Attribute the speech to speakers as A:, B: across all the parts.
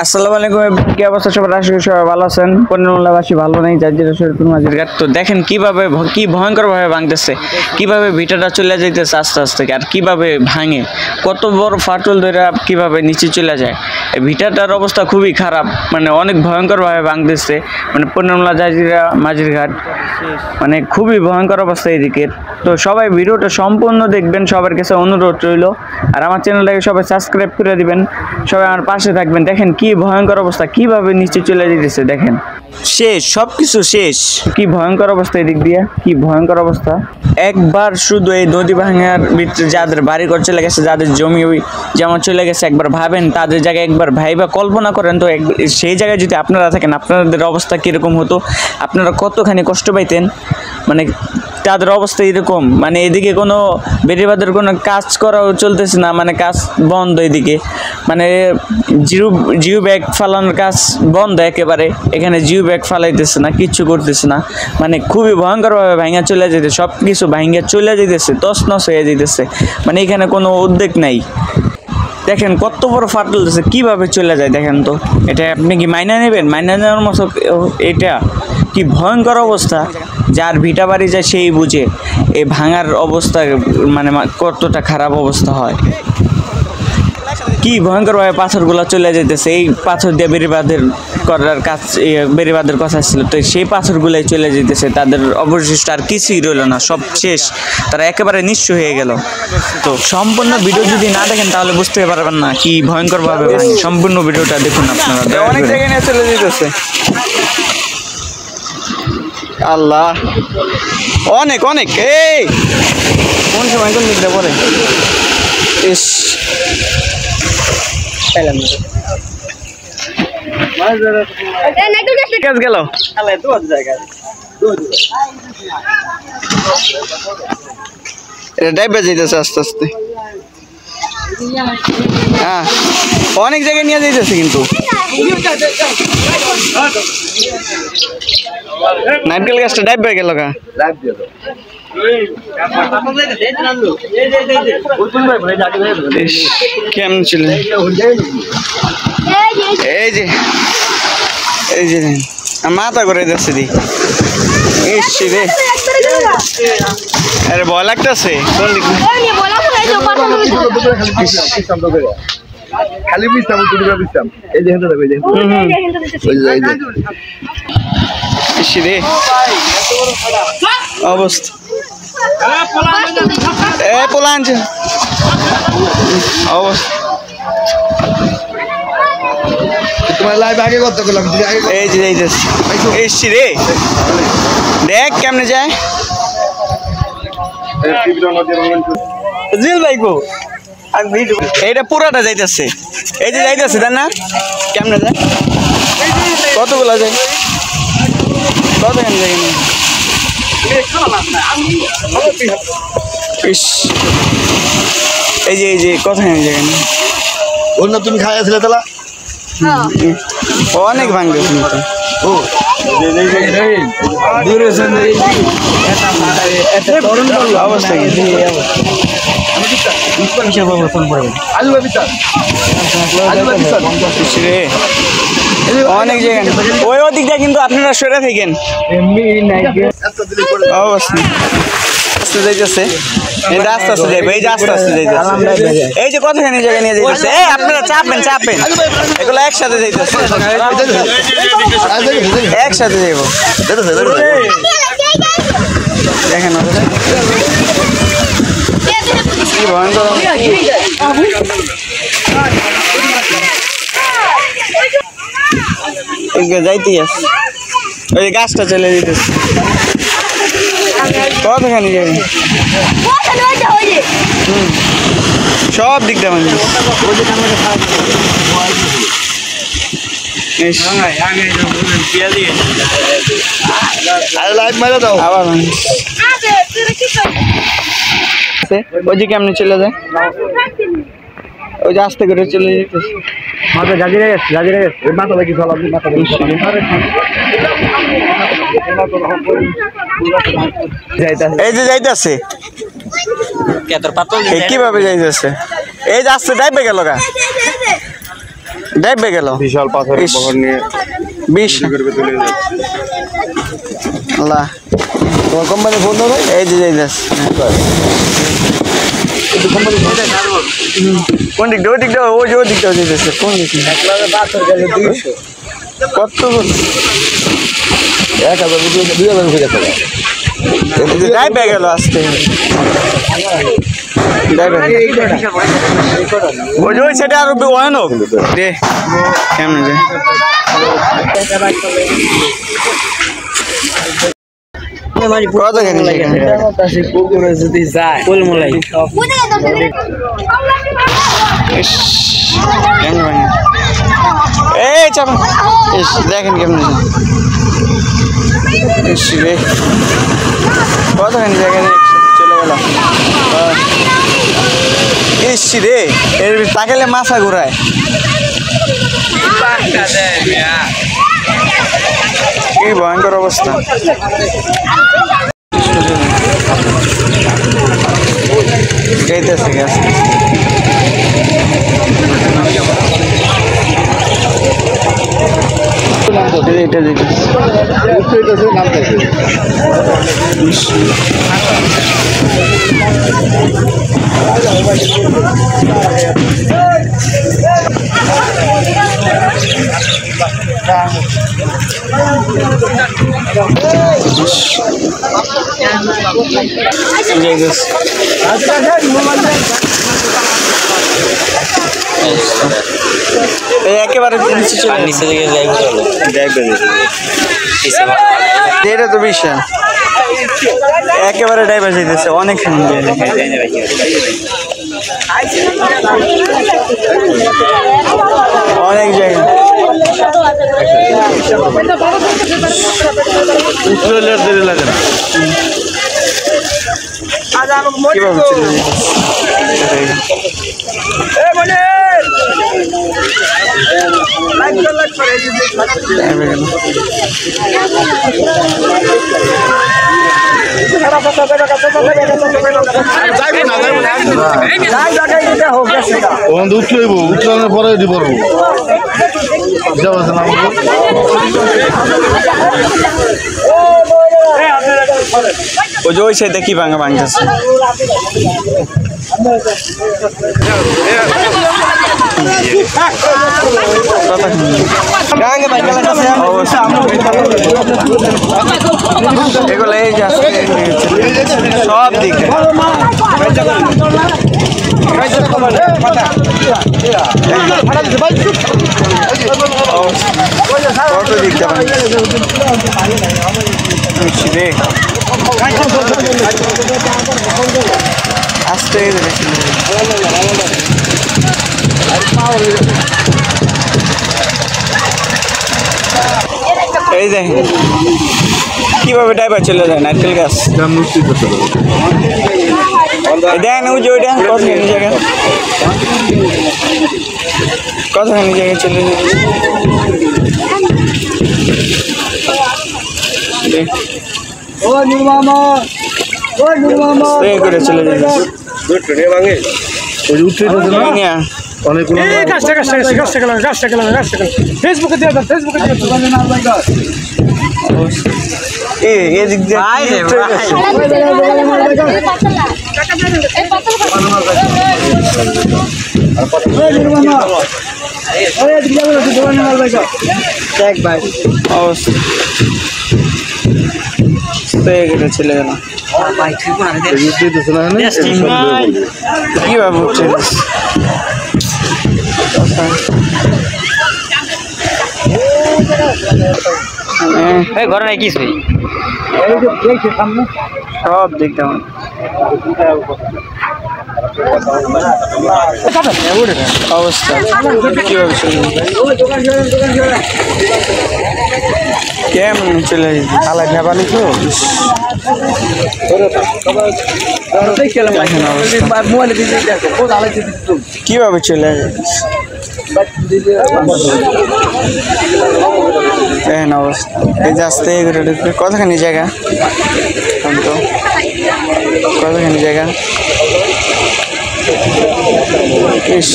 A: আসসালামু আলাইকুম, কি অবস্থা সবার? আশা করি সবাই ভালো আছেন। পণ্যবাসী ভালো নেই, যার যেটা শরীরপুর মাঝির ঘাট। তো দেখেন কিভাবে কি ভয়ঙ্করভাবে ভাঙতেছে, কিভাবে ভিটাটা চলে যাইতেছে আস্তে আস্তে, আর কিভাবে ভাঙে, কত বড় ফাটল ধরে কিভাবে নিচে চলে যায়। এই ভিটাটার অবস্থা খুবই খারাপ, মানে অনেক ভয়ঙ্করভাবে ভাঙতেছে। মানে পণ্যমলা জাজিরা মাঝির ঘাট মানে খুবই ভয়ঙ্কর অবস্থা এদিকে। তো সবাই ভিডিওটা সম্পূর্ণ দেখবেন, সবার কাছে অনুরোধ রইল। আর আমার চ্যানেলটাকে সবাই সাবস্ক্রাইব করে দিবেন, সবাই আমার পাশে থাকবেন। দেখেন কি ভয়ঙ্কর অবস্থা, কিভাবে নিচে চলে যেতেছে, দেখেন শেষ, সবকিছু শেষ। কি ভয়ঙ্কর অবস্থা এদিক দিয়ে, কি ভয়ঙ্কর অবস্থা। একবার শুধু এই নদী ভাঙার ভিতরে যাদের বাড়ি ঘর চলে গেছে, যাদের জমি যেমন চলে গেছে, একবার ভাবেন তাদের জায়গায়, একবার ভাইবা কল্পনা করেন তো সেই জায়গায় যদি আপনারা থাকেন, আপনাদের অবস্থা কীরকম হতো, আপনারা কতখানি কষ্ট পাইতেন। মানে তাদের অবস্থা এরকম, মানে এদিকে কোনো বেড়িবাঁধের কোনো কাজ করাও চলতেছে না, মানে কাজ বন্ধ এদিকে। মানে জিও ব্যাগ ফালানোর কাজ বন্ধ একেবারে, এখানে জিও ব্যাগ ফালাইতেছে না, কিচ্ছু করতেছে না। মানে খুবই ভয়ঙ্করভাবে ভাঙা চলে যেতে, সব কিছু ভাঙা চলে যেতেছে, তছনছ হয়ে যেতেছে। মানে এখানে কোনো উদ্যোগ নাই। দেখেন কত বড় ফাটল দিচ্ছে, কীভাবে চলে যায় দেখেন তো। এটা আপনি কি মাইনা নেবেন? মাইনা নেওয়ার মতো এটা কি ভয়ঙ্কর অবস্থা। যার ভিটা বাড়ি যায় সেই বুঝে এই ভাঙার অবস্থা, মানে কতটা খারাপ অবস্থা হয়। কি ভয়ঙ্করভাবে পাথরগুলো চলে যেতেছে। এই পাথর দিয়ে বেড়িবাঁধের করার কাজ, বেড়িবাঁধের কথা ছিল, তো সেই পাথরগুলোই চলে যেতেছে। তাদের অবশিষ্ট আর কিছুই রইল না, সব শেষ, তারা একেবারে নিঃস্ব হয়ে গেল। তো সম্পূর্ণ ভিডিও যদি না দেখেন তাহলে বুঝতে পারবেন না কি ভয়ঙ্করভাবে ভাঙে। সম্পূর্ণ ভিডিওটা দেখুন আপনারা। অনেক জায়গায় নিয়ে চলে যেতেছে, আল্লাহ, অনেক অনেক। এই কোন সময় কোন দিকটা পরে ইস গেল ডাইবে যাইতেছে আস্তে আস্তে। হ্যাঁ, অনেক জায়গায় নিয়ে যাইতেছে কিন্তু। নারকেল গাছটা ডাইবে গেল গা। কেমন ছিল? এই যে এই যে মাথা করে যাচ্ছে দি। রে, আরে ভয় লাগতেছে। কোন দিক খালি পিছতাম, পিছতাম। এই যে রে অবস্থা। এ পোলান অবস্থা। তোমার লাইভ আগে করতে গেলাম। এই যে এসছি রে, দেখ কেমনে যায়। জিল ভাই গো, এইটা পুরাটা যাইতেছে। এই যে যাইতেছে, তাই না? কেমনে যায়, কতগুলা যায়, কতখানি যায়। এই যে কতখানি যায়। অন্য তুমি খাইয়াছিলে তাহলে অনেক ভাঙবে অবস্থা কি অনেক জায়গায়। ওই ওদিকটা কিন্তু আপনারা সরে থাকেন অবস্থা। আস্তে যাইতেছে, আস্তে আস্তে যাইবে। এই যে আস্তে আস্তে যাইতেছে, এই যে কতখানি জায়গায় নিয়ে যাইতেছে। এই আপনারা চাপবেন চাপবেন, এগুলো একসাথে যাইতেছে, একসাথে যাইব। দেখেন কি ভয়ঙ্কর যাইতেই আছে। ওই যে গাছটা চলে যেতেছে, কতখানি যাবে, সব দিকটা মানে আবার ওই যে কেমনি চলে যায়, ওই যে আস্তে করে চলে যেতেছে। মাথা জাজিরে গেছে, জাজিরে গেছে। মাথা দেখি চল, আপনি মাথা দেখি এই যে যাইতেছে। কিভাবে যাইতেছে? এই যে আস্তে যাইবে গেল গা। ডাইবে গেল
B: বিশাল পাথরের বহর নিয়ে
A: 20 আল্লাহ
B: তোমার কোম্পানি ফোন দাও
A: এই যে যাইতাস কোন দিক ওই দিকটা ওই যে ওই দিকটা যাইতাছে কোন দিক
B: পাথর গেল 200
A: কত বল
B: 1000 2000 করে টাকা
A: ডাইবে গেল আস্তে ডাইবে ওই যে ওই সেটা আর ওয়ানো দে কেমন যে কত কেন
B: পুকুরে যদি যায় ফুলমলাই
A: কেমন এই চাপ দেখেন কেমন রে কত কেন জায়গা চলে গেল এসছি রে এর তাকালে মাথা ঘুরায় কি ভয়ঙ্কর অবস্থা যাইতেছে গ্যাস এটা একেবারে নিচে দিকে এটা তো বিশাল একেবারে ডাইভার যাইতেছে অনেক অনেক জায়গা লাগে না কিভাবে চলে
B: উত্তরায়ণের পরে দিব
A: ওই যে ওই সাইডে কি ভাঙা ভাঙতেছে এগুলো এই যে সব দিকে কত দিকটা আস্তে এই দেখেন কিভাবে ড্রাইভার চলে যায় নারকেল গাছ দেখেন ওই যে ওইটা কতখানি জায়গা কতখানি জায়গায় চলে যায় করে চলে যায়
B: ফেসবুকে দিয়ে ফেসবুকে
A: চলে গেল কিভাবে উঠছে ঘরে নাই কিছু সব দেখতাম অবস্থা কেমন চলে আলাই ভেবালি তো কিভাবে চলে দেখেন অবস্থা এই যে আস্তে কতখানি জায়গা তো কতখানি জায়গা ইস,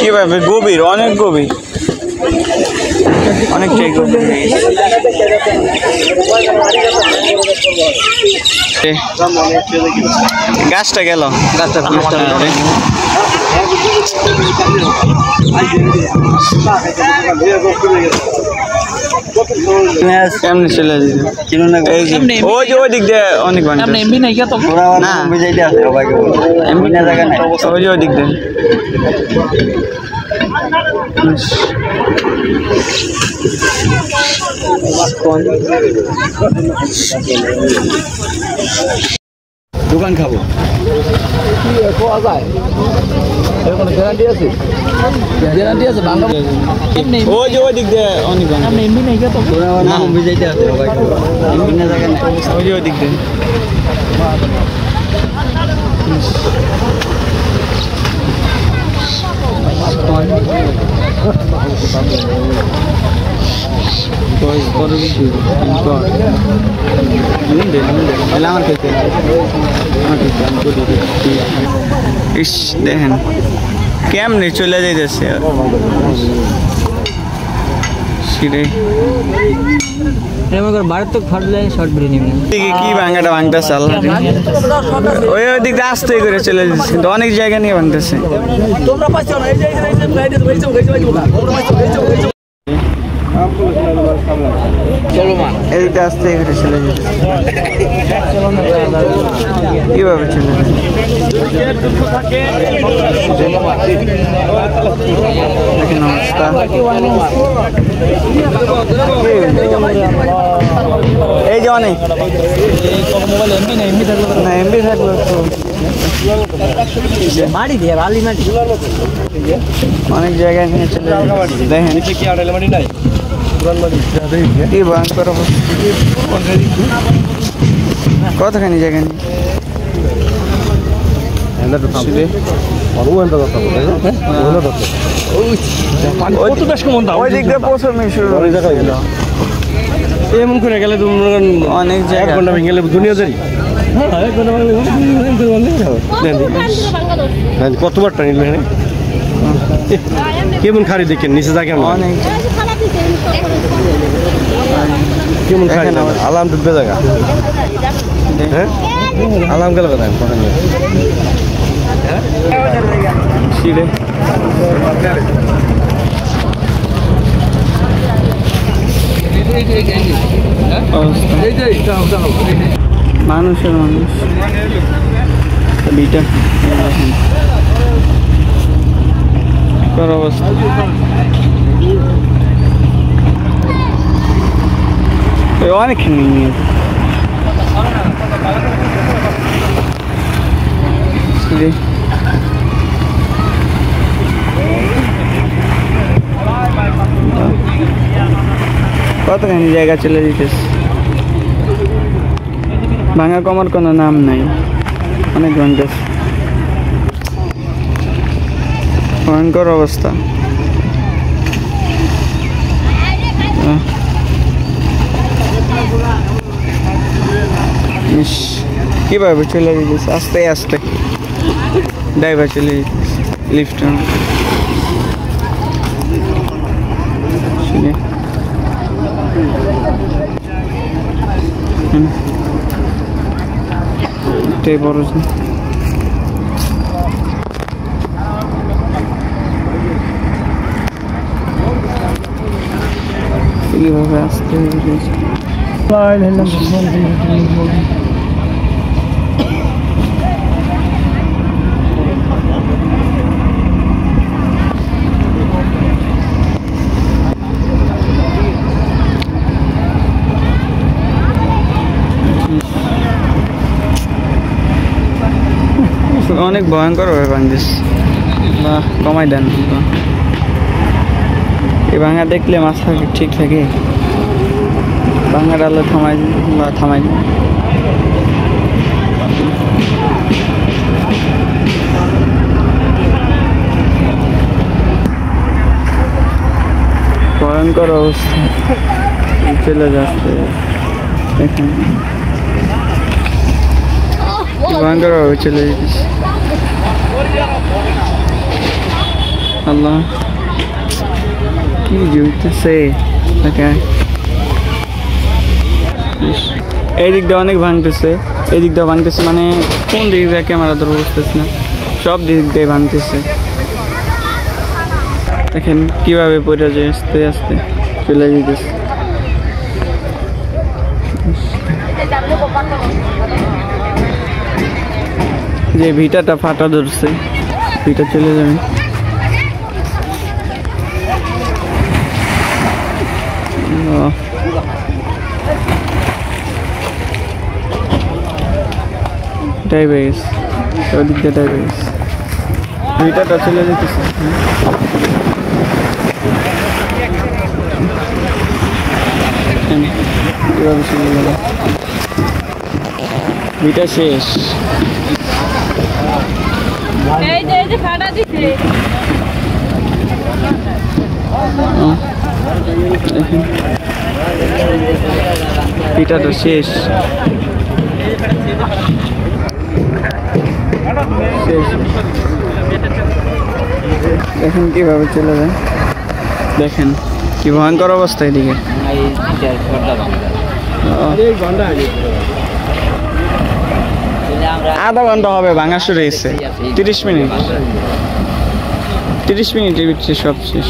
A: কিভাবে গভীর, অনেক গভীর, অনেকটাই গভীর। গাছটা গেল, গাছটা কেমনি চলে যাবে? ওই যে ওই দিক দিয়ে অনেক না ওই যে ওই দিক দিয়ে
B: দোকান খাবো গ্যারান্টি আছে
A: ওই যে ওই দিক দিয়ে অনেক ওই যে ওই দিক দিয়ে ইস দেখেন কেমনে চলে যাইতেছে
C: ভারত ফাটলে শর্ট ভিডিও নিবেন
A: কি ভাঙাটা ভাঙতেছে আল্লাহ ওই ওই দিক দিয়ে আস্তে করে চলে যাচ্ছে কিন্তু অনেক জায়গা নিয়ে ভাঙতেছে এইটা আস্তে করে চলে যাচ্ছে কিভাবে চলে যাচ্ছে দেখেন অবস্থা এই যে অনেক না এমবি থাকলো তো
C: মাটি দিয়ে বালি মাটি
A: অনেক জায়গায় নিয়ে চলে যাচ্ছে দেখেন কি ভয়ঙ্কর কতখানি জায়গা নেই ওই দিক দিয়ে প্রচুর মিশুর
B: এমন করে গেলে তো
A: অনেক
B: এক
A: জায়গা
B: ঘন্টা ভেঙে গেলে দুনিয়া জারি কতবার টানিল এখানে কেমন খারি দেখেন নিচে থাকে
A: অনেক
B: কেমন খারি আলাম ডুববে জায়গা হ্যাঁ আলাম গেল কোথায়
A: ছিঁড়ে মানুষের মানুষ বিটা অবস্থা অনেকখানি নিয়ে কতখানি জায়গা চলে যেতেছে ভাঙা কমার কোনো নাম নাই অনেক ভাঙতেছে ভয়ঙ্কর অবস্থা কিভাবে চলে যেতেছে আস্তে আস্তে ড্রাইভার চলে যেতেছে লিফট এটাই বড় কিভাবে আসতে অনেক ভয়ঙ্কর ভাবে ভাঙছিস না কমাই দেন এই ভাঙা দেখলে মাথা ঠিক থাকে ভাঙা ডালে থামাই বা থামাই ভয়ঙ্কর অবস্থা চলে যাচ্ছে দেখেন ভয়ঙ্কর ভাবে চলে যাচ্ছে আল্লাহ কি জুইতেছে এই দিক দিয়ে অনেক ভাঙতেছে, এই দিক দিয়ে ভাঙতেছে, মানে কোন দিক দিয়ে ক্যামেরা ধরে বুঝতেছে না, সব দিক দিয়ে ভাঙতেছে। দেখেন কিভাবে পড়ে যায়, আস্তে আস্তে চলে যেতেছে। যে ভিটাটা ফাটা ধরছে, ভিটা চলে যাবে। ডাইভেস ওদিক দিয়ে ডাইভেস, ভিটাটা চলে যেতেছে। ভিটা শেষ। ভিটাটা শেষ, দেখেন কিভাবে চলে যায়, দেখেন কি ভয়ঙ্কর অবস্থা এদিকে। আধা ঘন্টা হবে ভাঙা শুরু হয়েছে, 30 মিনিট, 30 মিনিটের ভিতরে সব শেষ।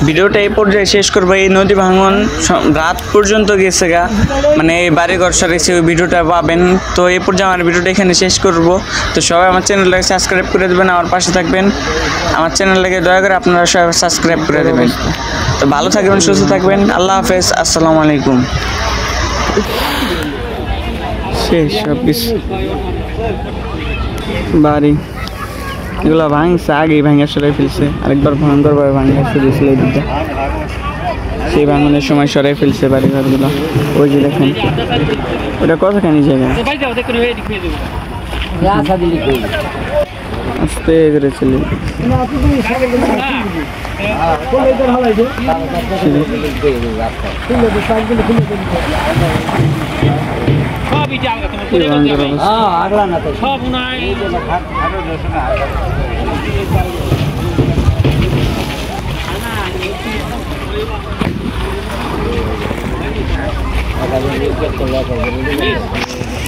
A: ভিডিওটা এই পর্যায়ে শেষ করবো। এই নদী ভাঙন রাত পর্যন্ত গেছে গা, মানে এই বাড়িঘর সরেছে, ওই ভিডিওটা পাবেন। তো এই পর্যায়ে আমার ভিডিওটা এখানে শেষ করব। তো সবাই আমার চ্যানেলটাকে সাবস্ক্রাইব করে দেবেন, আমার পাশে থাকবেন। আমার চ্যানেলটাকে দয়া করে আপনারা সবাই সাবস্ক্রাইব করে দেবেন। তো ভালো থাকবেন, সুস্থ থাকবেন। আল্লাহ হাফেজ, আসসালামু আলাইকুম। শেষ সব কিছু, বাড়ি এগুলো ভাঙছে, আগেই ভাঙা সরাই ফেলছে। আরেকবার ভয়ঙ্করভাবে ভাঙা শুরু হয়েছিল এই দিকটা, সেই ভাঙনের সময় সরাই ফেলছে বাড়ি ঘরগুলো। ওই যে দেখেন ওটা কতখানি জায়গা, আস্তে করে চলে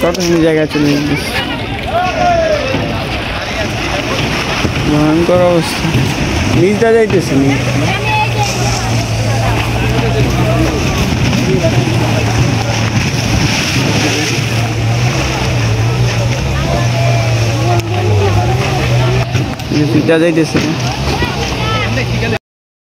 A: কতখানি জায়গা চলে ভয়ঙ্কর অবস্থা, নিজটা যাইতেছে নিজটা যাইতেছে।